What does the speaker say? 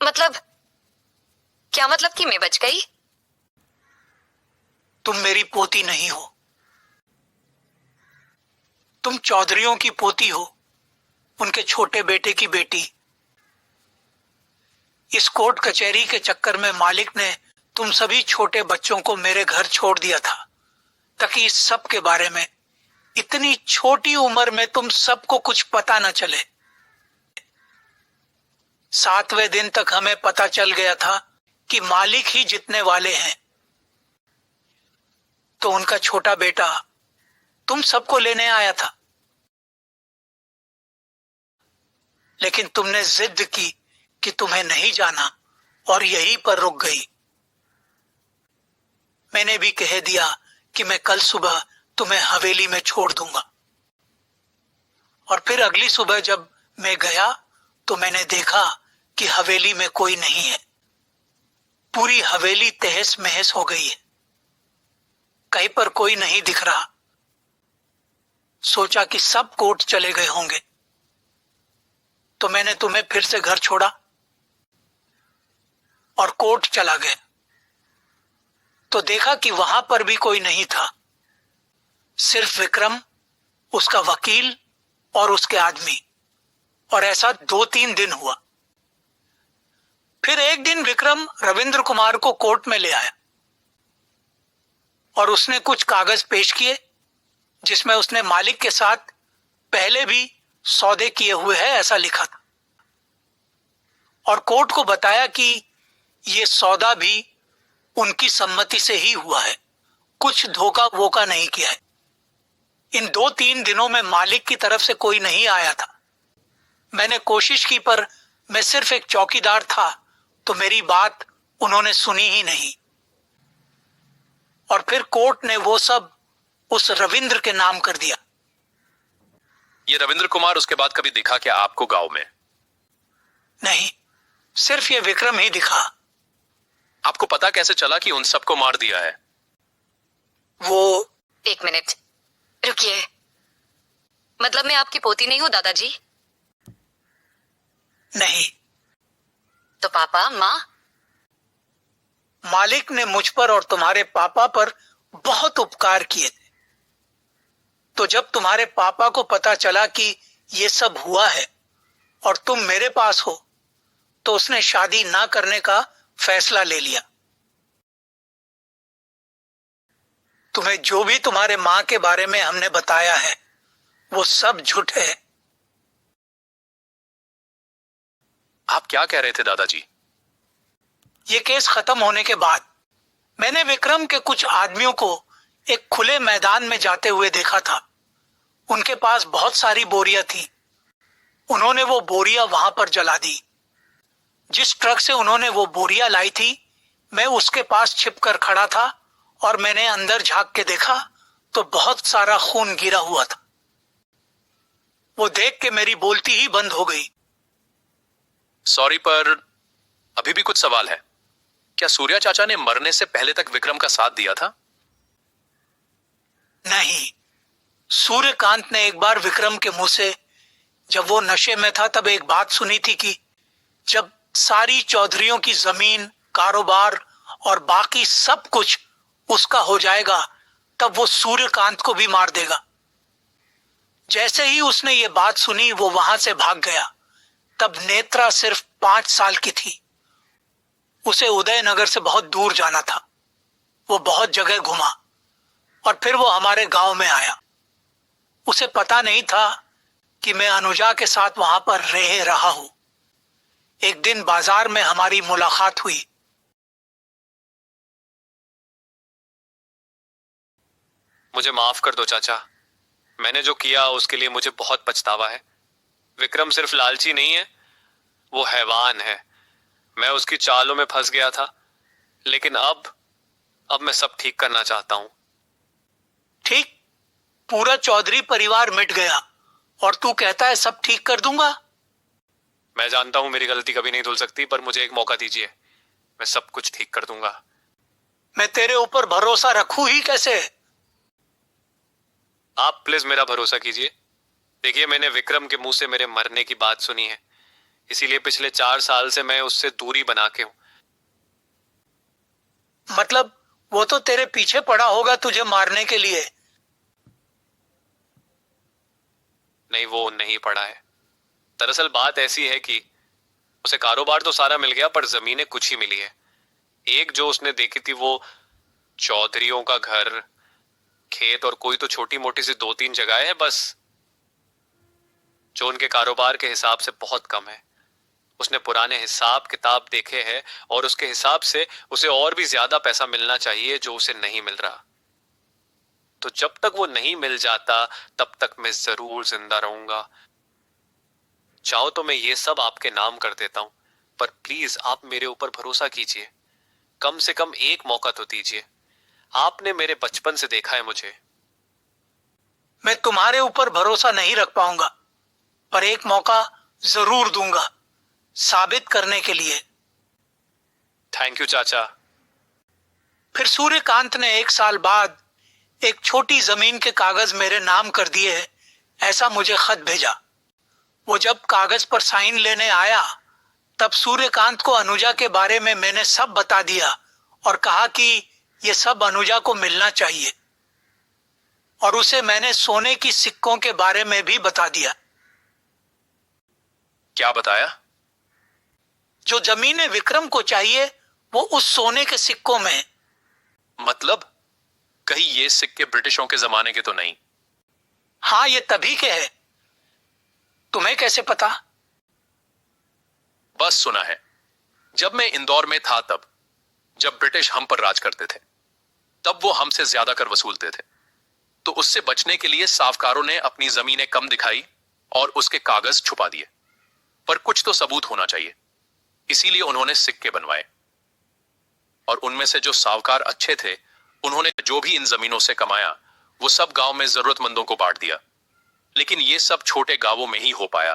मतलब क्या मतलब कि मैं बच गई? तुम मेरी पोती नहीं हो, तुम चौधरियों की पोती हो, उनके छोटे बेटे की बेटी। इस कोर्ट कचहरी के चक्कर में मालिक ने तुम सभी छोटे बच्चों को मेरे घर छोड़ दिया था, ताकि इस सब के बारे में इतनी छोटी उम्र में तुम सबको कुछ पता न चले। 7वें दिन तक हमें पता चल गया था कि मालिक ही जीतने वाले हैं। तो उनका छोटा बेटा तुम सबको लेने आया था, लेकिन तुमने जिद की कि तुम्हें नहीं जाना और यहीं पर रुक गई। मैंने भी कह दिया कि मैं कल सुबह तुम्हें हवेली में छोड़ दूंगा। और फिर अगली सुबह जब मैं गया तो मैंने देखा कि हवेली में कोई नहीं है। पूरी हवेली तहस महस हो गई है, कहीं पर कोई नहीं दिख रहा। सोचा कि सब कोर्ट चले गए होंगे, तो मैंने तुम्हें फिर से घर छोड़ा और कोर्ट चला गया। तो देखा कि वहां पर भी कोई नहीं था, सिर्फ विक्रम, उसका वकील और उसके आदमी। और ऐसा 2-3 दिन हुआ। फिर एक दिन विक्रम रविंद्र कुमार को कोर्ट में ले आया और उसने कुछ कागज पेश किए जिसमें उसने मालिक के साथ पहले भी सौदे किए हुए हैं ऐसा लिखा था, और कोर्ट को बताया कि यह सौदा भी उनकी सम्मति से ही हुआ है, कुछ धोखा वोका नहीं किया है। इन 2-3 दिनों में मालिक की तरफ से कोई नहीं आया था। मैंने कोशिश की पर मैं सिर्फ एक चौकीदार था, तो मेरी बात उन्होंने सुनी ही नहीं। और फिर कोर्ट ने वो सब उस रविंद्र के नाम कर दिया। ये रविंद्र कुमार उसके बाद कभी दिखा क्या आपको गांव में? नहीं, सिर्फ ये विक्रम ही दिखा। आपको पता कैसे चला कि उन सबको मार दिया है? वो 1 मिनट रुकिए। मतलब मैं आपकी पोती नहीं हूं दादाजी? नहीं, तो पापा माँ? मालिक ने मुझ पर और तुम्हारे पापा पर बहुत उपकार किए थे। तो जब तुम्हारे पापा को पता चला कि ये सब हुआ है और तुम मेरे पास हो, तो उसने शादी ना करने का फैसला ले लिया। तुम्हें जो भी तुम्हारे मां के बारे में हमने बताया है वो सब झूठ है। आप क्या कह रहे थे दादाजी? ये केस खत्म होने के बाद मैंने विक्रम के कुछ आदमियों को एक खुले मैदान में जाते हुए देखा था। उनके पास बहुत सारी बोरियां थी। उन्होंने वो बोरियां वहां पर जला दी। जिस ट्रक से उन्होंने वो बोरियां लाई थी, मैं उसके पास छिपकर खड़ा था और मैंने अंदर झांक के देखा तो बहुत सारा खून गिरा हुआ था। वो देख के मेरी बोलती ही बंद हो गई। सॉरी, पर अभी भी कुछ सवाल है। क्या सूर्या चाचा ने मरने से पहले तक विक्रम का साथ दिया था? नहीं, सूर्यकांत ने एक बार विक्रम के मुंह से, जब वो नशे में था, तब एक बात सुनी थी कि जब सारी चौधरियों की जमीन, कारोबार और बाकी सब कुछ उसका हो जाएगा, तब वो सूर्यकांत को भी मार देगा। जैसे ही उसने ये बात सुनी वो वहां से भाग गया। तब नेत्रा सिर्फ 5 साल की थी। उसे उदयनगर से बहुत दूर जाना था। वो बहुत जगह घुमा और फिर वो हमारे गांव में आया। उसे पता नहीं था कि मैं अनुजा के साथ वहां पर रह रहा हूं। एक दिन बाजार में हमारी मुलाकात हुई। मुझे माफ कर दो चाचा, मैंने जो किया उसके लिए मुझे बहुत पछतावा है। विक्रम सिर्फ लालची नहीं है, वो हैवान है। मैं उसकी चालों में फंस गया था, लेकिन अब मैं सब ठीक करना चाहता हूं। ठीक, पूरा चौधरी परिवार मिट गया और तू कहता है सब ठीक कर दूंगा। मैं जानता हूं मेरी गलती कभी नहीं धुल सकती, पर मुझे एक मौका दीजिए, मैं सब कुछ ठीक कर दूंगा। मैं तेरे ऊपर भरोसा रखूं ही कैसे? आप प्लीज मेरा भरोसा कीजिए। देखिए, मैंने विक्रम के मुंह से मेरे मरने की बात सुनी है। इसीलिए पिछले 4 साल से मैं उससे दूरी बना के हूं। मतलब वो तो तेरे पीछे पड़ा होगा तुझे मारने के लिए। नहीं, वो नहीं पड़ा है। दरअसल बात ऐसी है कि उसे कारोबार तो सारा मिल गया, पर जमीनें कुछ ही मिली है। एक जो उसने देखी थी वो चौधरियों का घर, खेत और कोई तो छोटी मोटी सी 2-3 जगह है बस, जो उनके कारोबार के हिसाब से बहुत कम है। उसने पुराने हिसाब किताब देखे हैं और उसके हिसाब से उसे और भी ज्यादा पैसा मिलना चाहिए जो उसे नहीं मिल रहा। तो जब तक वो नहीं मिल जाता तब तक मैं जरूर जिंदा रहूंगा। चाहो तो मैं ये सब आपके नाम कर देता हूं, पर प्लीज आप मेरे ऊपर भरोसा कीजिए। कम से कम एक मौका तो दीजिए। आपने मेरे बचपन से देखा है मुझे। मैं तुम्हारे ऊपर भरोसा नहीं रख पाऊंगा, पर एक मौका जरूर दूंगा साबित करने के लिए। थैंक यू चाचा। फिर सूर्यकांत ने 1 साल बाद एक छोटी जमीन के कागज मेरे नाम कर दिए हैं, ऐसा मुझे खत भेजा। वो जब कागज पर साइन लेने आया तब सूर्यकांत को अनुजा के बारे में मैंने सब बता दिया और कहा कि ये सब अनुजा को मिलना चाहिए। और उसे मैंने सोने की सिक्कों के बारे में भी बता दिया। क्या बताया? जो जमीनें विक्रम को चाहिए वो उस सोने के सिक्कों में। मतलब कहीं ये सिक्के ब्रिटिशों के जमाने के तो नहीं? हाँ, ये तभी के है। तुम्हें कैसे पता? बस सुना है। जब मैं इंदौर में था तब, जब ब्रिटिश हम पर राज करते थे, तब वो हमसे ज्यादा कर वसूलते थे। तो उससे बचने के लिए सावकारों ने अपनी जमीनें कम दिखाई और उसके कागज छुपा दिए। पर कुछ तो सबूत होना चाहिए, इसीलिए उन्होंने सिक्के बनवाए। और उनमें से जो सावकार अच्छे थे, उन्होंने जो भी इन जमीनों से कमाया वो सब गांव में जरूरतमंदों को बांट दिया। लेकिन ये सब छोटे गांवों में ही हो पाया।